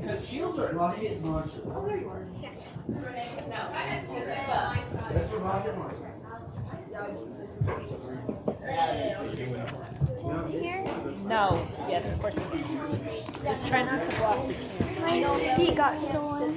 Because shields are rocket launchers. That's a rocket launcher. No. Yes, of course you can. Just try not to block the camera. My seat got stolen.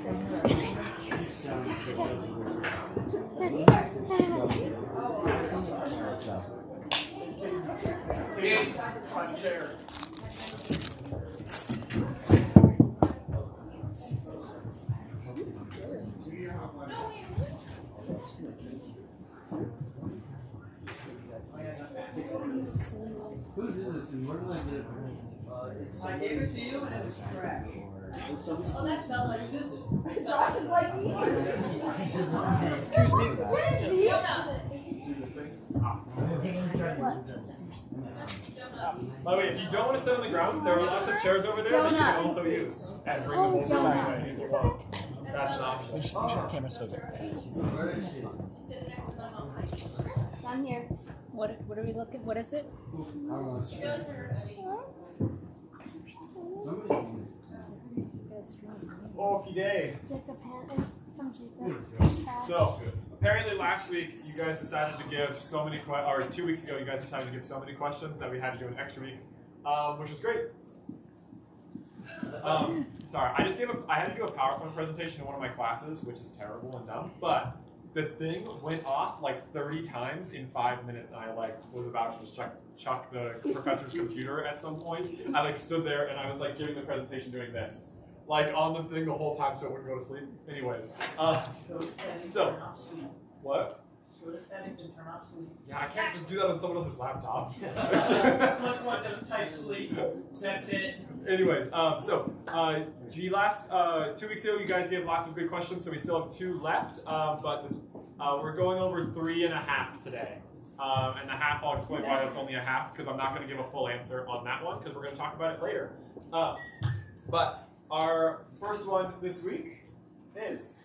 Whose is this and where did I get it from? I gave it to you and it was trash. Oh, that's Bella's. Josh is like me. Excuse me. By the way, if you don't want to sit on the ground, there are lots of chairs over there that you can also use. And bring them over this way if you want. That's an option. Make sure the camera's so good. She's sitting next to my mom. I'm here. What are we looking? What is it? She goes to her buddy. Okie day. Jacob Hannon from Jacob. So, apparently last week you guys decided to give so many or 2 weeks ago you guys decided to give so many questions that we had to do an extra week, which was great. Sorry, I had to do a PowerPoint presentation in one of my classes, which is terrible and dumb, but the thing went off like 30 times in 5 minutes, and I was about to just chuck the professor's computer at some point. I stood there and I was giving the presentation doing this. On the thing the whole time so it wouldn't go to sleep. Anyways. So, what? Go to settings and turn off sleep. Yeah, I can't just do that on someone else's laptop. Click one, just type sleep. That's it. Anyways, the last 2 weeks ago, you guys gave lots of good questions, so we still have 2 left, but we're going over 3.5 today. And the half, I'll explain why that's only a half, because I'm not going to give a full answer on that one, because we're going to talk about it later. But our first one this week is,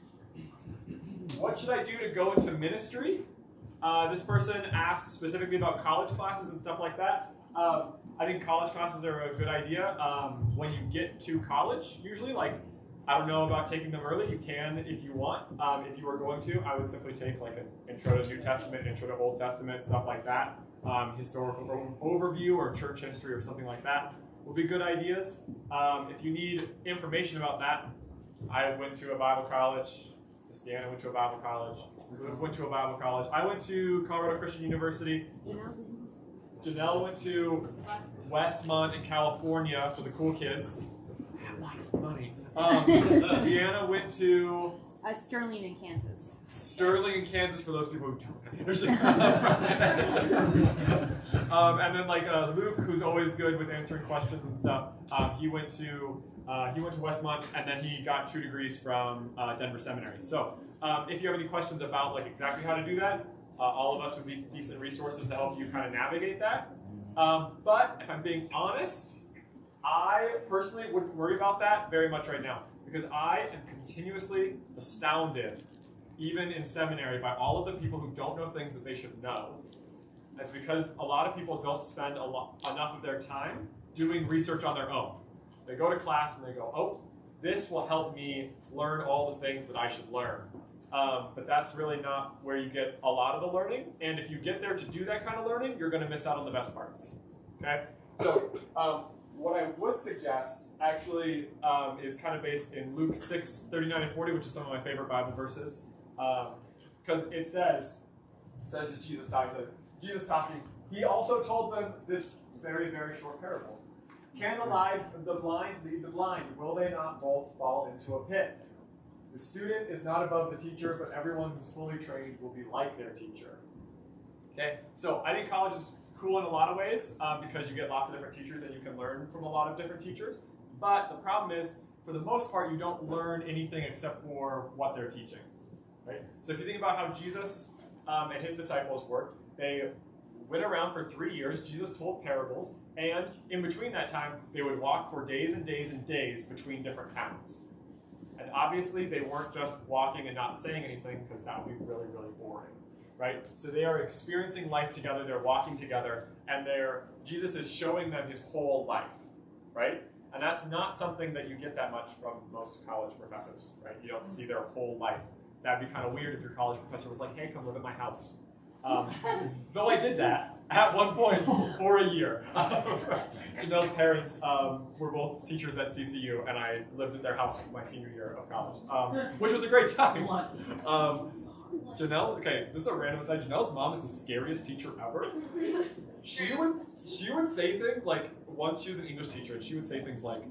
what should I do to go into ministry? This person asked specifically about college classes and stuff like that. I think college classes are a good idea when you get to college, usually. I don't know about taking them early. You can if you want. If you were going to, I would simply take an intro to New Testament, intro to Old Testament, stuff like that. Historical overview or church history or something like that will be good ideas. If you need information about that, I went to a Bible college. Deanna went to a Bible college. Luke went to a Bible college. I went to Colorado Christian University. Janelle went to Westmont in California for the cool kids. I have lots of money. Deanna went to Sterling in Kansas. Sterling in Kansas for those people who don't. And then Luke, who's always good with answering questions and stuff, he went to Westmont, and then he got 2 degrees from Denver Seminary. So if you have any questions about exactly how to do that, all of us would be decent resources to help you kind of navigate that. But if I'm being honest, I personally wouldn't worry about that very much right now, because I am continuously astounded, even in seminary, by all of the people who don't know things that they should know. That's because a lot of people don't spend enough of their time doing research on their own. They go to class and they go, oh, this will help me learn all the things that I should learn. But that's really not where you get a lot of the learning. And if you get there to do that kind of learning, you're going to miss out on the best parts. Okay? So what I would suggest actually is kind of based in Luke 6:39 and 40, which is some of my favorite Bible verses. Because it says it's Jesus talking, he also told them this very, very short parable. Can the blind lead the blind? Will they not both fall into a pit? The student is not above the teacher, but everyone who's fully trained will be like their teacher. Okay, so I think college is cool in a lot of ways because you get lots of different teachers and you can learn from a lot of different teachers. But the problem is, for the most part, you don't learn anything except for what they're teaching. Right? So if you think about how Jesus and his disciples worked, they went around for 3 years. Jesus told parables, and in between that time, they would walk for days and days and days between different towns. And obviously, they weren't just walking and not saying anything, because that would be really, really boring. right? So they are experiencing life together, they're walking together, and Jesus is showing them his whole life, right? And that's not something that you get that much from most college professors, right? You don't see their whole life. That'd be kind of weird if your college professor was like, hey, come live at my house. Though I did that at one point for a year. Janelle's parents were both teachers at CCU, and I lived at their house for my senior year of college, which was a great time. Okay, this is a random aside. Janelle's mom is the scariest teacher ever. She would say things like, once she was an English teacher, and she would say things like,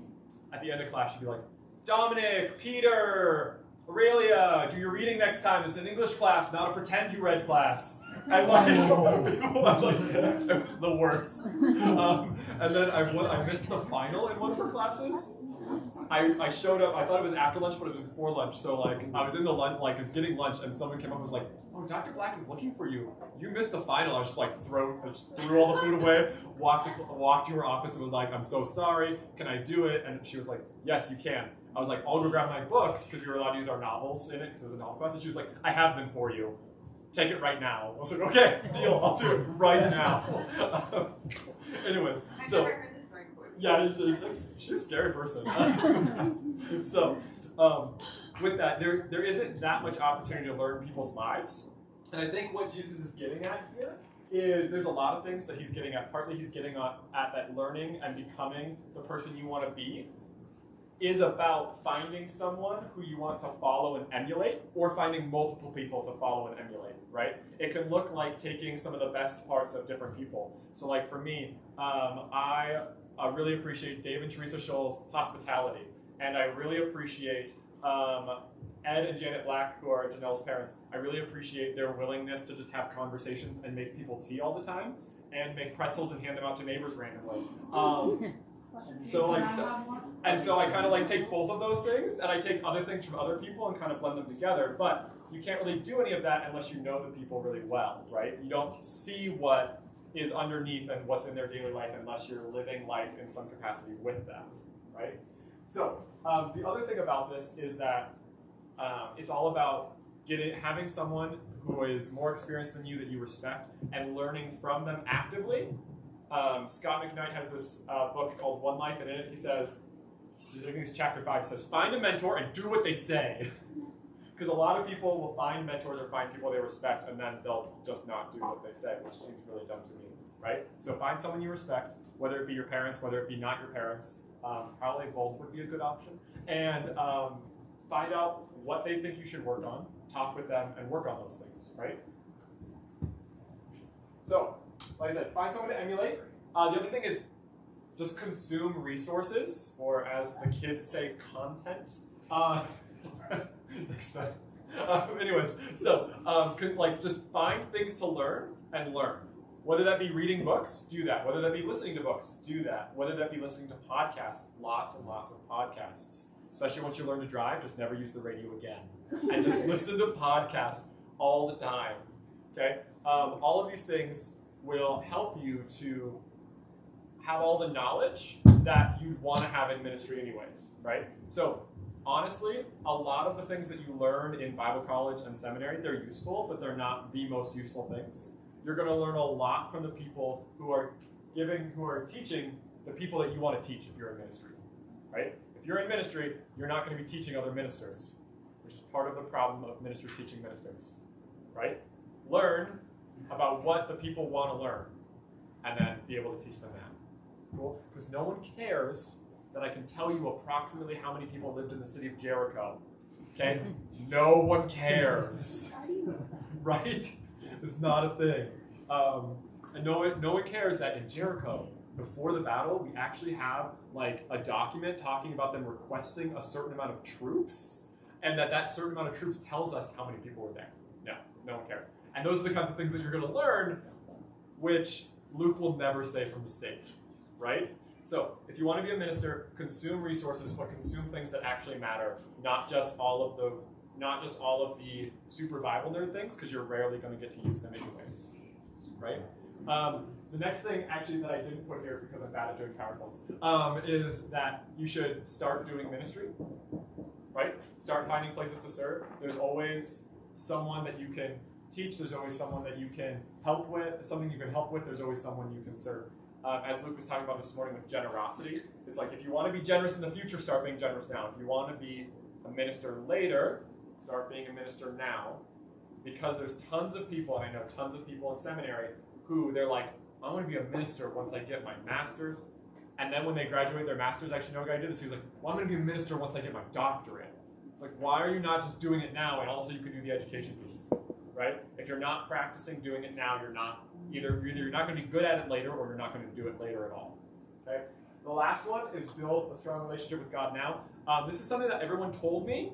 at the end of class, she'd be like, Dominic, Peter, Aurelia, do your reading next time. It's an English class, not a pretend you read class. And like, it was the worst. And then I missed the final in one of her classes. I showed up, I thought it was after lunch, but it was before lunch. So like, I was in the lunch, like I was getting lunch, and someone came up and was like, oh, Dr. Black is looking for you. You missed the final. I was just like, I just threw all the food away, walked to her office and was like, I'm so sorry, can I do it? And she was like, yes, you can. I was like, I'll go grab my books, because we were allowed to use our novels in it, because it was a novel class. And she was like, I have them for you. Take it right now. I was like, okay, deal, I'll do it right now. Anyways, so. Yeah, she's a scary person. So, with that, there isn't that much opportunity to learn people's lives. And I think what Jesus is getting at here is there's a lot of things that he's getting at. Partly he's getting at that learning and becoming the person you want to be is about finding someone who you want to follow and emulate, or finding multiple people to follow and emulate, right? It can look like taking some of the best parts of different people. So like for me, I really appreciate Dave and Teresa Scholl's hospitality. And I really appreciate Ed and Janet Black, who are Janelle's parents. I really appreciate their willingness to just have conversations and make people tea all the time, and make pretzels and hand them out to neighbors randomly. So I kind of like take both of those things, and I take other things from other people and kind of blend them together. But you can't really do any of that unless you know the people really well, right? You don't see what is underneath and what's in their daily life unless you're living life in some capacity with them, right? So the other thing about this is that it's all about having someone who is more experienced than you that you respect, and learning from them actively. Scott McKnight has this book called One Life, and in it he says, I think it's chapter 5, he says, find a mentor and do what they say. Because a lot of people will find mentors or find people they respect, and then they'll just not do what they say, which seems really dumb to me, right? So find someone you respect, whether it be your parents, whether it be not your parents. Probably both would be a good option. And find out what they think you should work on, talk with them, and work on those things, right? So, like I said, find someone to emulate. The other thing is just consume resources, or as the kids say, content. Next time. Anyways, so like just find things to learn and learn. Whether that be reading books, do that. Whether that be listening to books, do that. Whether that be listening to podcasts, lots and lots of podcasts. Especially once you learn to drive, just never use the radio again. And just listen to podcasts all the time. Okay? All of these things will help you to have all the knowledge that you'd want to have in ministry anyways, right? So honestly, a lot of the things that you learn in Bible college and seminary, they're useful, but they're not the most useful things. You're going to learn a lot from the people who are teaching the people that you want to teach if you're in ministry, right? If you're in ministry, you're not going to be teaching other ministers, which is part of the problem of ministers teaching ministers, right? Learn about what the people want to learn, and then be able to teach them that. Cool? Because no one cares that I can tell you approximately how many people lived in the city of Jericho. Okay? No one cares. Right? It's not a thing. And no one cares that in Jericho, before the battle, we actually have like a document talking about them requesting a certain amount of troops, and that certain amount of troops tells us how many people were there. No one cares. And those are the kinds of things that you're going to learn, which Luke will never say from the stage, right? So if you want to be a minister, consume resources, but consume things that actually matter, not just all of the super Bible nerd things, because you're rarely going to get to use them anyways, right? The next thing, actually, that I didn't put here because I'm bad at doing PowerPoints, is that you should start doing ministry, right? Start finding places to serve. There's always someone that you can teach, there's always someone that you can help with, something you can help with, there's always someone you can serve. As Luke was talking about this morning with generosity, it's like if you want to be generous in the future, start being generous now. If you want to be a minister later, start being a minister now. Because there's tons of people, and I know tons of people in seminary, who they're like, I want to be a minister once I get my master's. And then when they graduate their master's, actually know a guy who did this, he was like, well, I'm going to be a minister once I get my doctorate. It's like, why are you not just doing it now, and also you could do the education piece, right? If you're not practicing doing it now, you're not, either you're not going to be good at it later, or you're not going to do it later at all, okay? The last one is build a strong relationship with God now. This is something that everyone told me.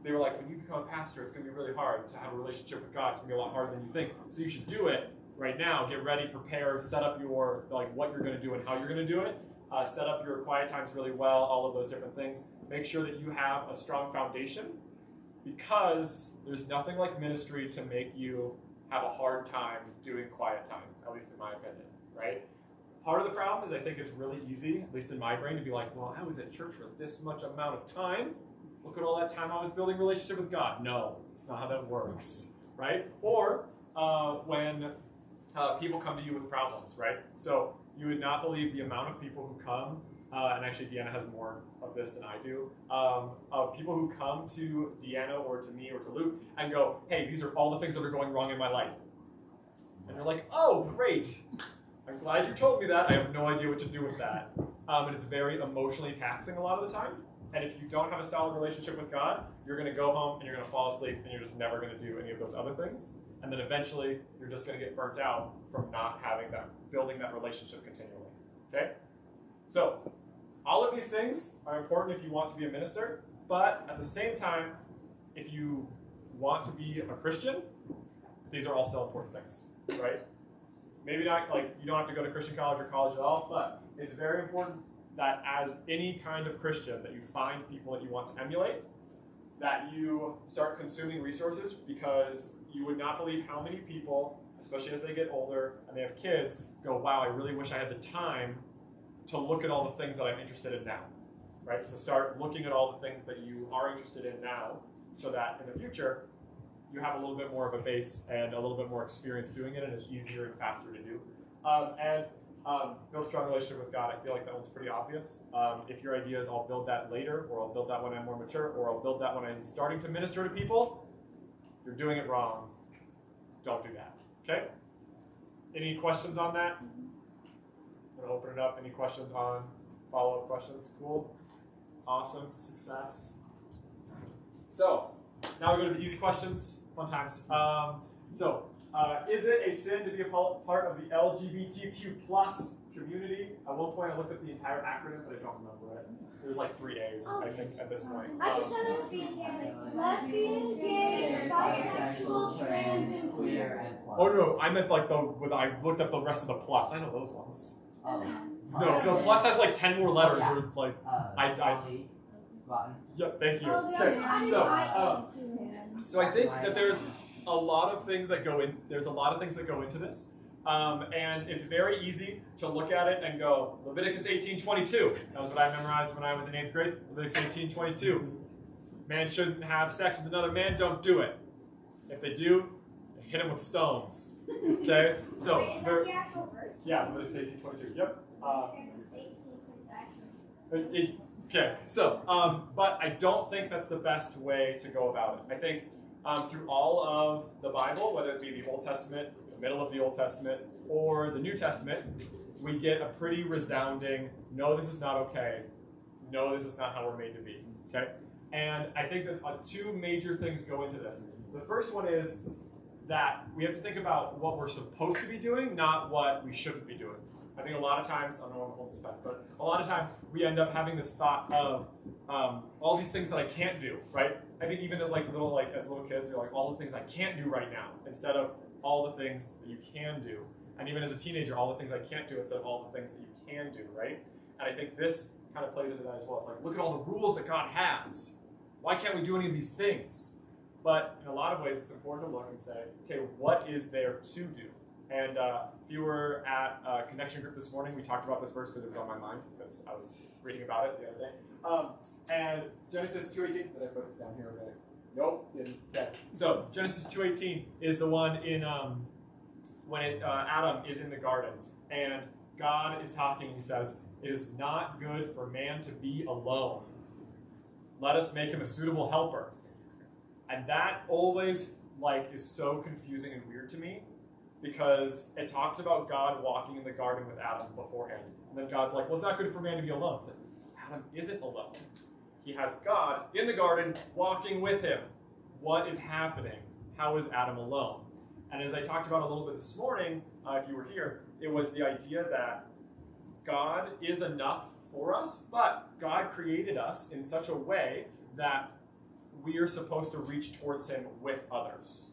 They were like, when you become a pastor, it's going to be really hard to have a relationship with God. It's going to be a lot harder than you think. So you should do it right now. Get ready, prepare, set up your, like, what you're going to do and how you're going to do it. Set up your quiet times really well, all of those different things. Make sure that you have a strong foundation, because there's nothing like ministry to make you have a hard time doing quiet time, at least in my opinion, right? Part of the problem is I think it's really easy, at least in my brain, to be like, well, I was at church for this much amount of time. Look at all that time I was building a relationship with God. No, it's not how that works, right? Or when people come to you with problems, right? So you would not believe the amount of people who come, and actually Deanna has more of this than I do, of people who come to Deanna or to me or to Luke and go, hey, these are all the things that are going wrong in my life. And they're like, oh, great. I'm glad you told me that. I have no idea what to do with that. And it's very emotionally taxing a lot of the time. And if you don't have a solid relationship with God, you're going to go home and you're going to fall asleep and you're just never going to do any of those other things. And then eventually, you're just going to get burnt out from not having that, building that relationship continually. Okay? So, all of these things are important if you want to be a minister, but at the same time, if you want to be a Christian, these are all still important things, right? Maybe not, like, you don't have to go to Christian college or college at all, but it's very important that as any kind of Christian, that you find people that you want to emulate, that you start consuming resources, because you would not believe how many people, especially as they get older and they have kids, go, wow, I really wish I had the time to look at all the things that I'm interested in now, right? So start looking at all the things that you are interested in now, so that in the future, you have a little bit more of a base and a little bit more experience doing it, and it's easier and faster to do. Build a strong relationship with God. I feel like that one's pretty obvious. If your idea is I'll build that later, or I'll build that when I'm more mature, or I'll build that when I'm starting to minister to people, you're doing it wrong. Don't do that. Okay? Any questions on that? I'm going to open it up. Any questions on follow-up questions? Cool. Awesome. Success. So, now we go to the easy questions. Fun times. Is it a sin to be a part of the LGBTQ plus community? At one point I looked at the entire acronym, but I don't remember it. There's like 3 A's, I think, at this point. I just said lesbian, gay, bisexual, trans, and queer. and plus. Oh no, I meant like I looked up the rest of the plus. I know those ones. No, plus has like 10 more letters. Oh, yeah. Or like Polly, rotten. yeah, thank you. Oh, Okay, that's so I think that there's a lot of things that go in. There's a lot of things that go into this, and it's very easy to look at it and go, Leviticus 18:22. That was what I memorized when I was in 8th grade. Leviticus 18:22. Man shouldn't have sex with another man. Don't do it. If they do, hit him with stones. Okay. So Wait, is that the actual verse? yeah, Leviticus 18:22. Yep. It's Okay, so, but I don't think that's the best way to go about it. I think through all of the Bible, whether it be the Old Testament, the middle of the Old Testament, or the New Testament, we get a pretty resounding, no, this is not okay. No, this is not how we're made to be, okay? And I think that two major things go into this. The first one is that we have to think about what we're supposed to be doing, not what we shouldn't be doing. I think a lot of times, I don't want to hold this back, but a lot of times we end up having this thought of all these things that I can't do, right? I think even as little kids, you're like, all the things I can't do right now, instead of all the things that you can do. And even as a teenager, all the things I can't do instead of all the things that you can do, right? And I think this kind of plays into that as well. It's like, look at all the rules that God has. Why can't we do any of these things? But in a lot of ways, it's important to look and say, okay, what is there to do? And if you were at a connection group this morning, we talked about this verse because it was on my mind, because I was reading about it the other day. And Genesis 2:18, did I put this down here already? Nope. Didn't. Okay. So Genesis 2:18 is the one in when Adam is in the garden, and God is talking. He says, "It is not good for man to be alone. Let us make him a suitable helper." And that always is so confusing and weird to me, because it talks about God walking in the garden with Adam beforehand, and then God's like, "Well, it's not good for man to be alone." It's like, Adam isn't alone. He has God in the garden walking with him. What is happening? How is Adam alone? And as I talked about a little bit this morning, if you were here, it was the idea that God is enough for us, but God created us in such a way that we are supposed to reach towards him with others,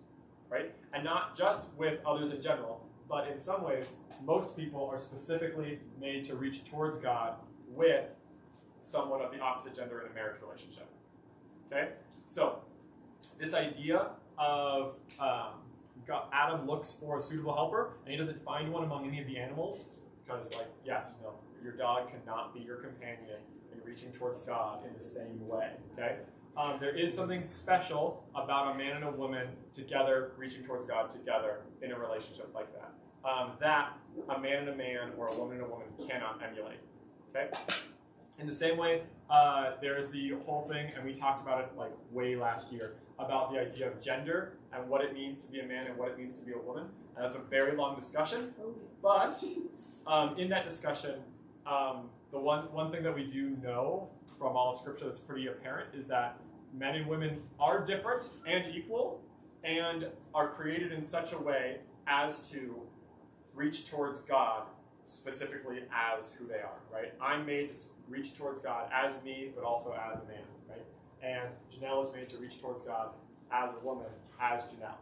right? And not just with others in general, but in some ways, most people are specifically made to reach towards God with someone of the opposite gender in a marriage relationship, okay? So this idea of Adam looks for a suitable helper, and he doesn't find one among any of the animals, because, yes, no, your dog cannot be your companion in reaching towards God in the same way, okay? There is something special about a man and a woman together, reaching towards God together in a relationship like that, that a man and a man or a woman and a woman cannot emulate, okay? In the same way, there's the whole thing, and we talked about it way last year, about the idea of gender and what it means to be a man and what it means to be a woman. And that's a very long discussion, but in that discussion, the one thing that we do know from all of Scripture that's pretty apparent is that men and women are different and equal, and are created in such a way as to reach towards God specifically as who they are, right? I'm made to reach towards God as me, but also as a man, right? And Janelle is made to reach towards God as a woman, as Janelle,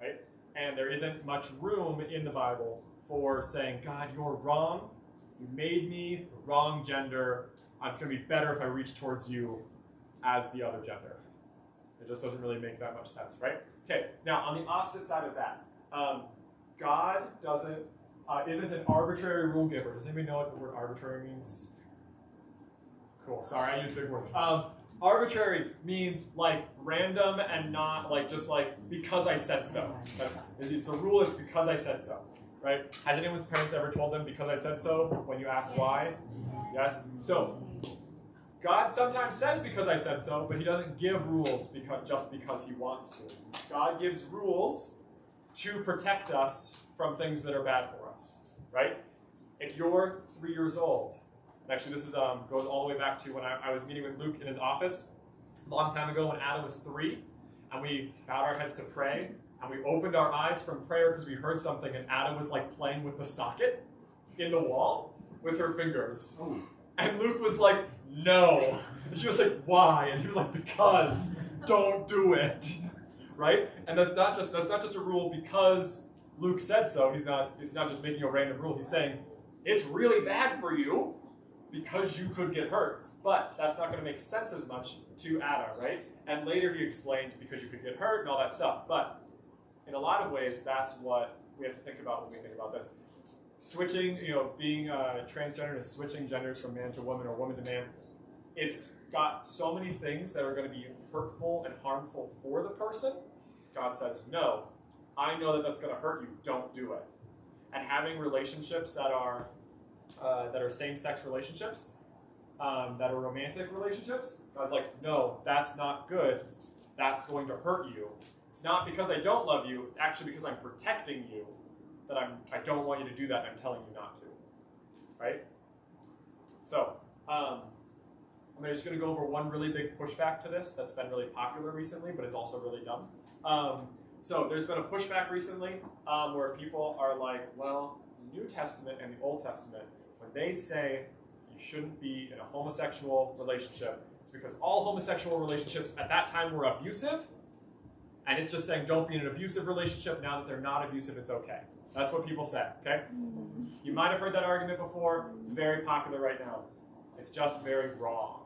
right? And there isn't much room in the Bible for saying, God, you're wrong. You made me the wrong gender. It's going to be better if I reach towards you as the other gender. It just doesn't really make that much sense, right? Okay, now on the opposite side of that, God isn't an arbitrary rule giver. Does anybody know what the word arbitrary means? Cool, sorry, I use big words. Arbitrary means random and not just because I said so. It's a rule, it's because I said so, right? Has anyone's parents ever told them because I said so when you asked why? Yes? So, God sometimes says because I said so, but he doesn't give rules just because he wants to. God gives rules to protect us from things that are bad for us, right? If you're 3 years old, and actually this is goes all the way back to when I was meeting with Luke in his office a long time ago when Adam was 3, and we bowed our heads to pray, and we opened our eyes from prayer because we heard something, and Adam was playing with the socket in the wall with her fingers. And Luke was like, no. And she was like, why? And he was like, because. Don't do it. Right? And that's not just a rule because Luke said so. It's not just making a random rule. He's saying, it's really bad for you because you could get hurt. But that's not going to make sense as much to Adam, right? And later he explained because you could get hurt and all that stuff. But in a lot of ways, that's what we have to think about when we think about this. Switching, being transgender and switching genders from man to woman or woman to man, it's got so many things that are going to be hurtful and harmful for the person. God says, no, I know that that's going to hurt you. Don't do it. And having relationships that are same-sex relationships, that are romantic relationships, God's like, no, that's not good. That's going to hurt you. It's not because I don't love you. It's actually because I'm protecting you that I don't want you to do that, and I'm telling you not to, right? So, I'm just going to go over one really big pushback to this that's been really popular recently, but is also really dumb. So there's been a pushback recently where people are like, well, the New Testament and the Old Testament, when they say you shouldn't be in a homosexual relationship, it's because all homosexual relationships at that time were abusive, and it's just saying don't be in an abusive relationship. Now that they're not abusive, it's okay. That's what people say, okay? You might have heard that argument before. It's very popular right now. It's just very wrong.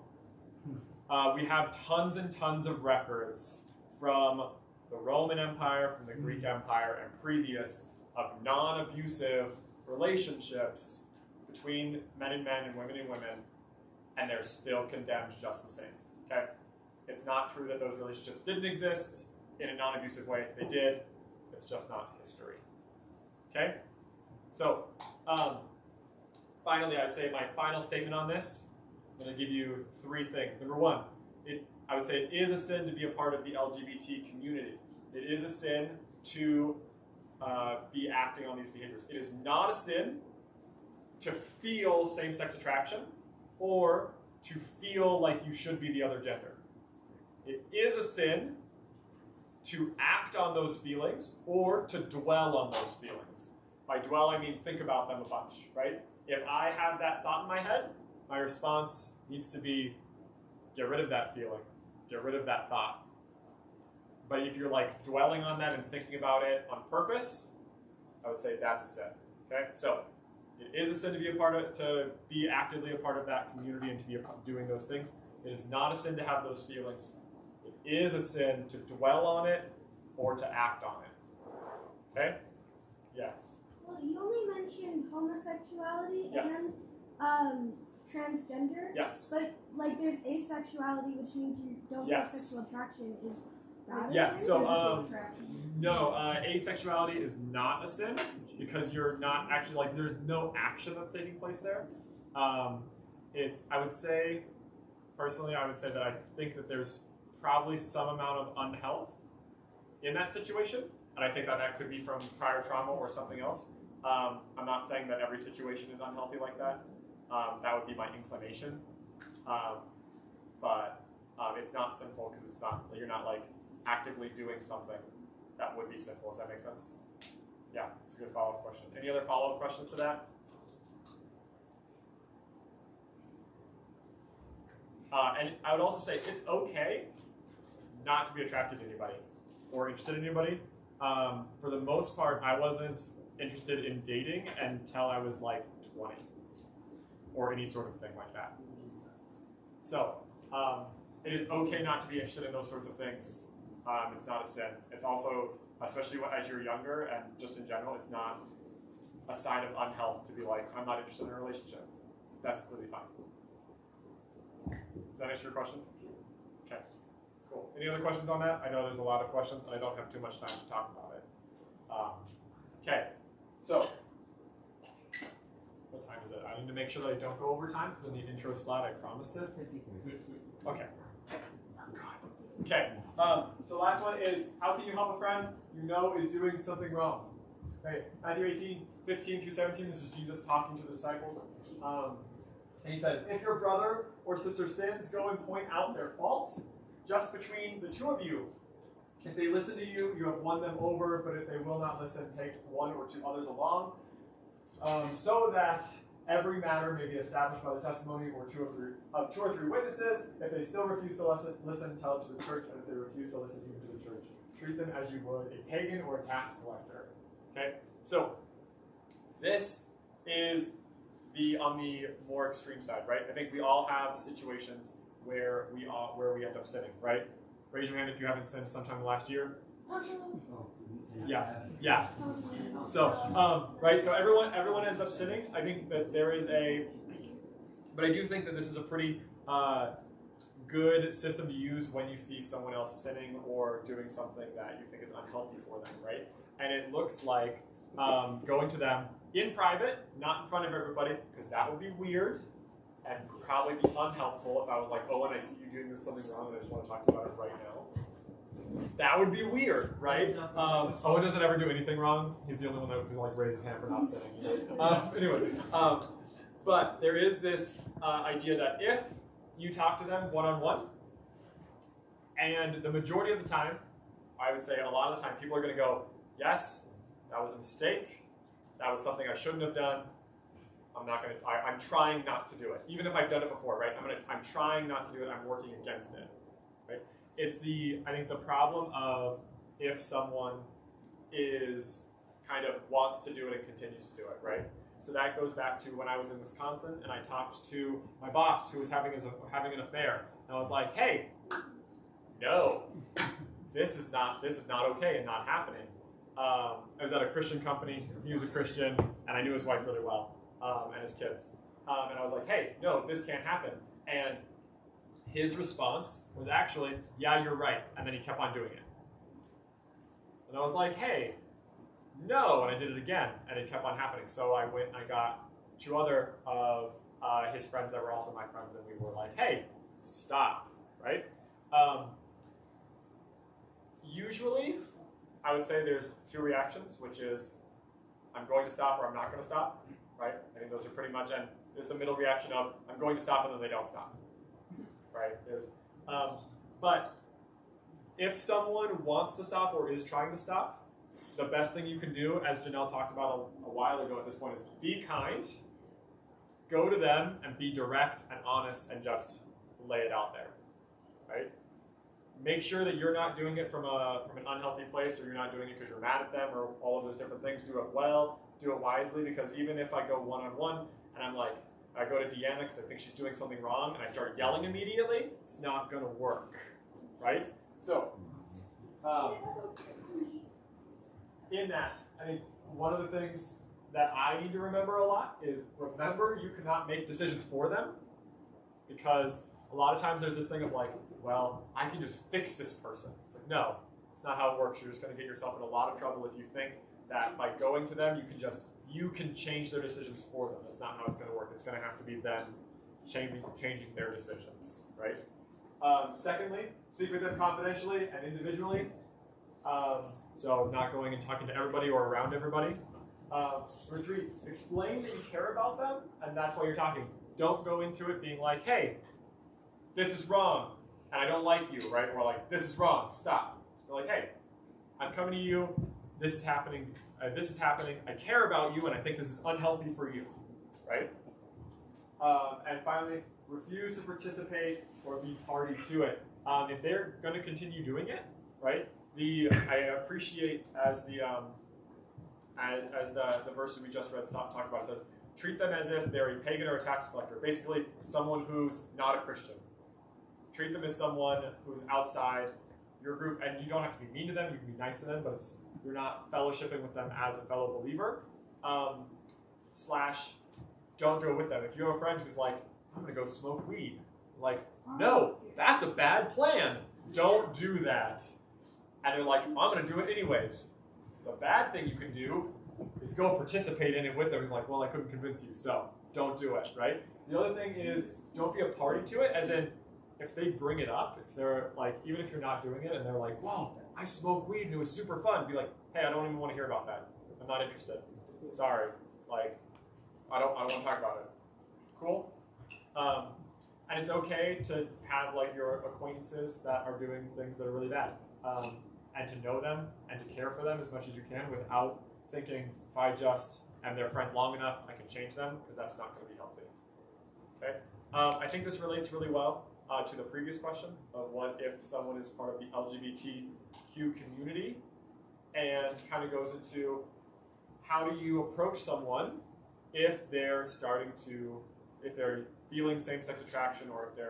We have tons and tons of records from the Roman Empire, from the Greek Empire, and previous of non-abusive relationships between men and men and women, and they're still condemned just the same, okay? It's not true that those relationships didn't exist in a non-abusive way. They did. It's just not history. Okay? So, finally, I'd say my final statement on this, I'm going to give you 3 things. Number 1, I would say it is a sin to be a part of the LGBT community. It is a sin to be acting on these behaviors. It is not a sin to feel same-sex attraction or to feel like you should be the other gender. It is a sin to act on those feelings or to dwell on those feelings. By dwell, I mean think about them a bunch, right? If I have that thought in my head, my response needs to be get rid of that feeling, get rid of that thought. But if you're like dwelling on that and thinking about it on purpose, I would say that's a sin. Okay, so it is a sin to be a part of, to be actively a part of that community and to be doing those things. It is not a sin to have those feelings. It is a sin to dwell on it or to act on it. Okay? Yes. Well, you only mentioned homosexuality Yes. and transgender. Yes. But like, there's asexuality, which means you don't have Yes. sexual attraction. Is that a Yes. sin? So no, asexuality is not a sin because you're not actually like there's no action that's taking place there. It's I would say personally I would say that I think that there's probably some amount of unhealth in that situation, and I think that that could be from prior trauma or something else. I'm not saying that every situation is unhealthy like that. That would be my inclination, but it's not sinful because it's not you're not like actively doing something that would be sinful. Does that make sense? Yeah, it's a good follow-up question. Any other follow-up questions to that? And I would also say it's okay not to be attracted to anybody or interested in anybody. For the most part, I wasn't interested in dating until I was like 20 or any sort of thing like that. So it is okay not to be interested in those sorts of things. It's not a sin. It's also, especially as you're younger and just in general, it's not a sign of unhealth to be like, I'm not interested in a relationship. That's completely fine. Does that answer your question? Okay, cool. Any other questions on that? I know there's a lot of questions and I don't have too much time to talk about it. Okay, so what time is it? I need to make sure that I don't go over time because in the intro slide I promised it. Okay. Okay, so last one is, how can you help a friend you know is doing something wrong? Okay, Matthew 18, 15 through 17, this is Jesus talking to the disciples. And he says, if your brother or sister sins, go and point out their fault just between the two of you. If they listen to you, you have won them over, but if they will not listen, take 1 or 2 others along, so that every matter may be established by the testimony of 2 or 3 witnesses. If they still refuse to listen, tell it to the church, and if they refuse to listen even to the church, treat them as you would a pagan or a tax collector. Okay? So, this is on the more extreme side, right? I think we all have situations where we end up sinning, right? Raise your hand if you haven't sinned sometime in the last year. Yeah. So, right, so everyone ends up sinning. I think that there is but I do think that this is a pretty good system to use when you see someone else sinning or doing something that you think is unhealthy for them, right? And it looks like going to them in private, not in front of everybody, because that would be weird and probably be unhelpful if I was like, oh, and I see you doing something wrong and I just want to talk to you about it right now. That would be weird, right? Owen doesn't ever do anything wrong. He's the only one that would like raise his hand for not sinning. But there is this idea that if you talk to them one-on-one, and the majority of the time, I would say a lot of the time, people are going to go, yes, that was a mistake. That was something I shouldn't have done. I'm trying not to do it. Even if I've done it before, right? I'm trying not to do it. I'm working against it, right? It's I think the problem of if someone wants to do it and continues to do it, right? So that goes back to when I was in Wisconsin and I talked to my boss who was having an affair. And I was like, hey, no, this is not okay and not happening. I was at a Christian company, he was a Christian, and I knew his wife really well, and his kids. And I was like, hey, no, this can't happen. And his response was actually, yeah, you're right, and then he kept on doing it. And I was like, hey, no, and I did it again, and it kept on happening. So I went and I got 2 other of his friends that were also my friends, and we were like, hey, stop, right? Usually, I would say there's 2 reactions, which is I'm going to stop or I'm not going to stop, right? I think those are pretty much, and there's the middle reaction of I'm going to stop and then they don't stop, right? But if someone wants to stop or is trying to stop, the best thing you can do, as Janelle talked about a while ago at this point, is be kind, go to them and be direct and honest and just lay it out there, right? Make sure that you're not doing it from an unhealthy place, or you're not doing it because you're mad at them, or all of those different things. Do it well, do it wisely, because even if I go one-on-one and I'm like, I go to Deanna because I think she's doing something wrong and I start yelling immediately, it's not going to work, right? So, in that, I think one of the things that I need to remember a lot is remember you cannot make decisions for them, because a lot of times there's this thing of like, well, I can just fix this person. It's like, no, it's not how it works. You're just going to get yourself in a lot of trouble if you think that by going to them, you can change their decisions for them. That's not how it's going to work. It's going to have to be them changing their decisions, right? Secondly, speak with them confidentially and individually. So not going and talking to everybody or around everybody. Number 3, explain that you care about them, and that's why you're talking. Don't go into it being like, hey, this is wrong, and I don't like you, right? Or like, this is wrong, stop. You're like, hey, I'm coming to you, this is happening, I care about you, and I think this is unhealthy for you, right? And finally, refuse to participate or be party to it. If they're going to continue doing it, right? I appreciate as the verse we just read talk about, it says, treat them as if they're a pagan or a tax collector. Basically, someone who's not a Christian. Treat them as someone who's outside your group, and you don't have to be mean to them. You can be nice to them, but you're not fellowshipping with them as a fellow believer. / don't do it with them. If you have a friend who's like, I'm going to go smoke weed, like, no, that's a bad plan. Don't do that. And they're like, I'm going to do it anyways. The bad thing you can do is go participate in it with them. You're like, well, I couldn't convince you, so don't do it, right? The other thing is, don't be a party to it, as in, if they bring it up, if they're like, even if you're not doing it, and they're like, wow, I smoked weed and it was super fun, be like, hey, I don't even want to hear about that. I'm not interested. Sorry. Like, I don't want to talk about it. Cool? And it's okay to have like your acquaintances that are doing things that are really bad. And to know them and to care for them as much as you can without thinking, if I just am their friend long enough, I can change them, because that's not going to be healthy. Okay? I think this relates really well to the previous question of what if someone is part of the LGBTQ community, and kind of goes into how do you approach someone if they're if they're feeling same-sex attraction, or if they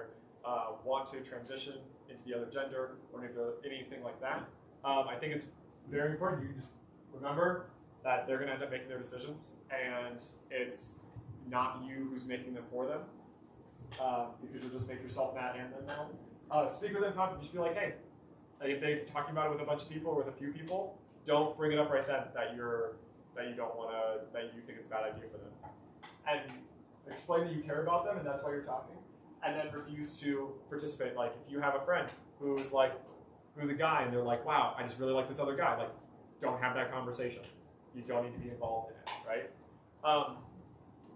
want to transition into the other gender, or anything like that. I think it's very important. You just remember that they're going to end up making their decisions, and it's not you who's making them for them, because you'll just make yourself mad and them mad. Speak with them, just be like, hey, if they're talking about it with a bunch of people or with a few people, don't bring it up right then that you don't want to, that you think it's a bad idea for them, and explain that you care about them and that's why you're talking, and then refuse to participate. Like, if you have a friend who's a guy and they're like, wow, I just really like this other guy, like, don't have that conversation. You don't need to be involved in it, right?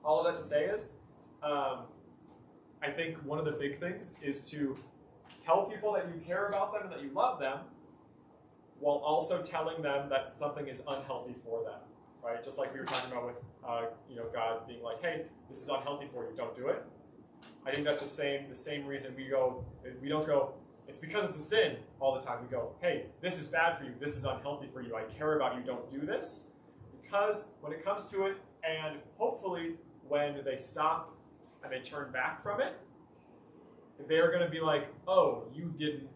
All of that to say is, I think one of the big things is to tell people that you care about them and that you love them, while also telling them that something is unhealthy for them, right? Just like we were talking about with, God being like, hey, this is unhealthy for you, don't do it. I think that's the same reason we don't go, it's because it's a sin all the time. We go, hey, this is bad for you, this is unhealthy for you, I care about you, don't do this. Because when it comes to it, and hopefully when they stop and they turn back from it, they're going to be like, oh, you didn't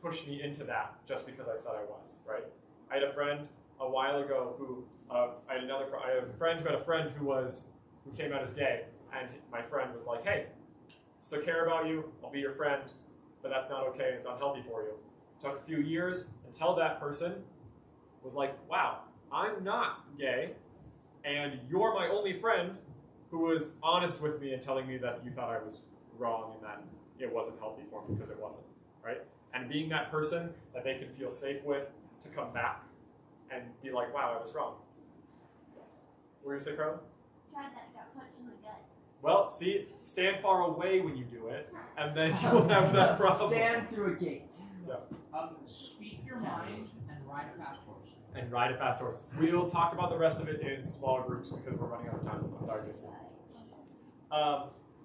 push me into that just because I said I was, right? I had a friend a while ago who, I have a friend who had a friend who came out as gay, and my friend was like, hey, still care about you, I'll be your friend, but that's not okay and it's unhealthy for you. It took a few years until that person was like, wow, I'm not gay, and you're my only friend who was honest with me and telling me that you thought I was wrong and that it wasn't healthy for me because it wasn't, right? And being that person that they can feel safe with to come back and be like, wow, I was wrong. What were you going to say, Carla? Tried that, got punched in the gut. Well, see, stand far away when you do it, and then you won't have that problem. Stand through a gate. Yeah. Speak your mind and ride a fast horse. And ride a fast horse. We'll talk about the rest of it in smaller groups because we're running out of time. I'm sorry, Jason.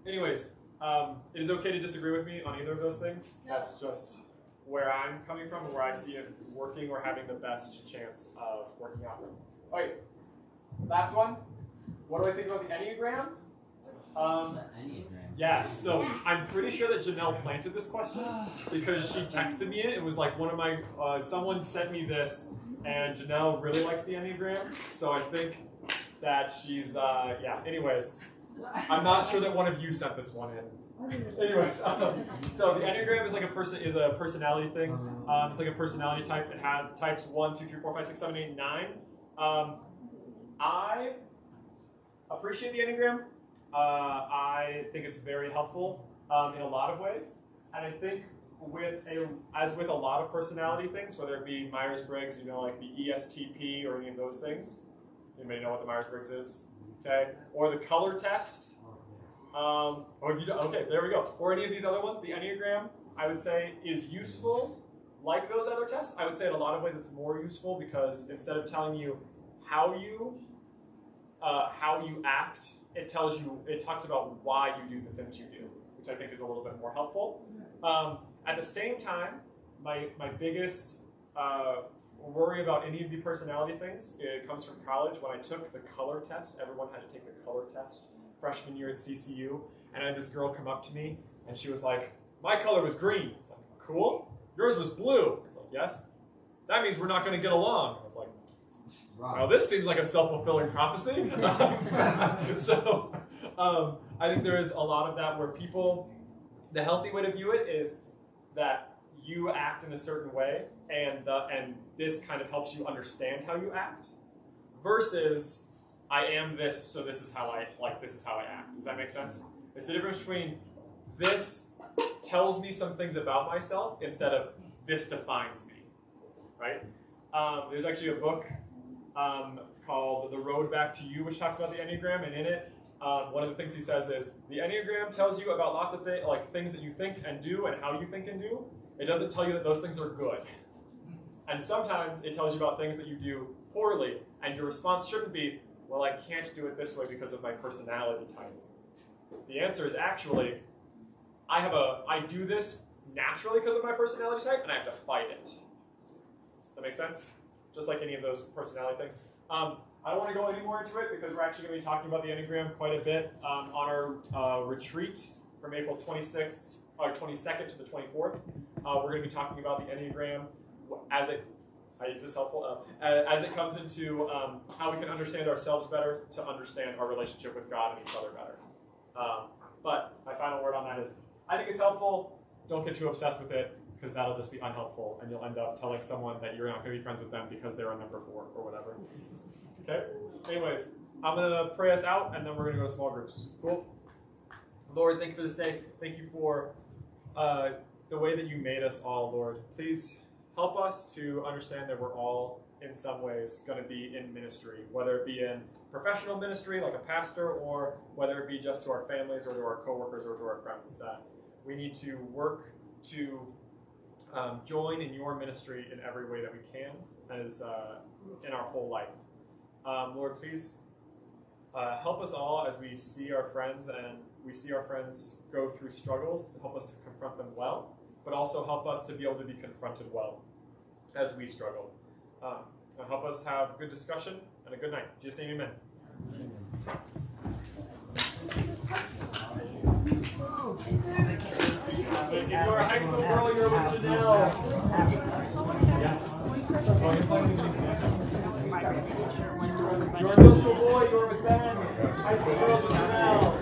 Anyways, it is okay to disagree with me on either of those things. No. That's just where I'm coming from, where I see it working or having the best chance of working out. Okay, last one. What do I think about the Enneagram? Enneagram. Yes, so I'm pretty sure that Janelle planted this question because she texted me it. It was like one of my, someone sent me this, and Janelle really likes the Enneagram, so I think that she's, yeah, anyways. I'm not sure that one of you sent this one in. Anyways, so the Enneagram is like a personality thing. It's like a personality type. It has types 1, 2, 3, 4, 5, 6, 7, 8, 9. I appreciate the Enneagram. I think it's very helpful in a lot of ways, and I think as with a lot of personality things, whether it be Myers-Briggs, like the ESTP or any of those things. Anybody know what the Myers-Briggs is? Okay, or the color test. Okay, there we go. Or any of these other ones, the Enneagram, I would say, is useful like those other tests. I would say in a lot of ways it's more useful because instead of telling you how you act, it talks about why you do the things you do, which I think is a little bit more helpful. At the same time, my biggest worry about any of the personality things, it comes from college. When I took the color test, everyone had to take the color test freshman year at CCU, and I had this girl come up to me, and she was like, my color was green. I was like, cool. Yours was blue. I was like, yes. That means we're not going to get along. I was like, well, this seems like a self-fulfilling prophecy. So I think there is a lot of that where people, the healthy way to view it is that you act in a certain way, and this kind of helps you understand how you act, versus I am this, so this is how I act. Does that make sense? It's the difference between this tells me some things about myself instead of this defines me, right? There's actually a book called The Road Back to You, which talks about the Enneagram, and in it, one of the things he says is, the Enneagram tells you about lots of things that you think and do and how you think and do. It doesn't tell you that those things are good. And sometimes it tells you about things that you do poorly, and your response shouldn't be, well, I can't do it this way because of my personality type. The answer is actually, I do this naturally because of my personality type, and I have to fight it. Does that make sense? Just like any of those personality things. I don't want to go any more into it because we're actually going to be talking about the Enneagram quite a bit on our retreat from April 22nd to the 24th. We're going to be talking about the Enneagram as it, is this helpful? As it comes into how we can understand ourselves better to understand our relationship with God and each other better. But my final word on that is, I think it's helpful. Don't get too obsessed with it, because that'll just be unhelpful, and you'll end up telling someone that you're not going to be friends with them because they're a number 4 or whatever. Okay? Anyways, I'm going to pray us out, and then we're going to go to small groups. Cool? Lord, thank you for this day. Thank you for the way that you made us all, Lord. Please help us to understand that we're all, in some ways, going to be in ministry, whether it be in professional ministry, like a pastor, or whether it be just to our families or to our coworkers or to our friends, that we need to work to join in your ministry in every way that we can, as in our whole life. Lord, please help us all as we see our friends and we see our friends go through struggles. Help us to confront them well, but also help us to be able to be confronted well as we struggle. And help us have good discussion and a good night. In Jesus' name, amen. If you're a high school girl, you're with Janelle. Yes. You're a middle school boy, you're with Ben. High school girls with Janelle.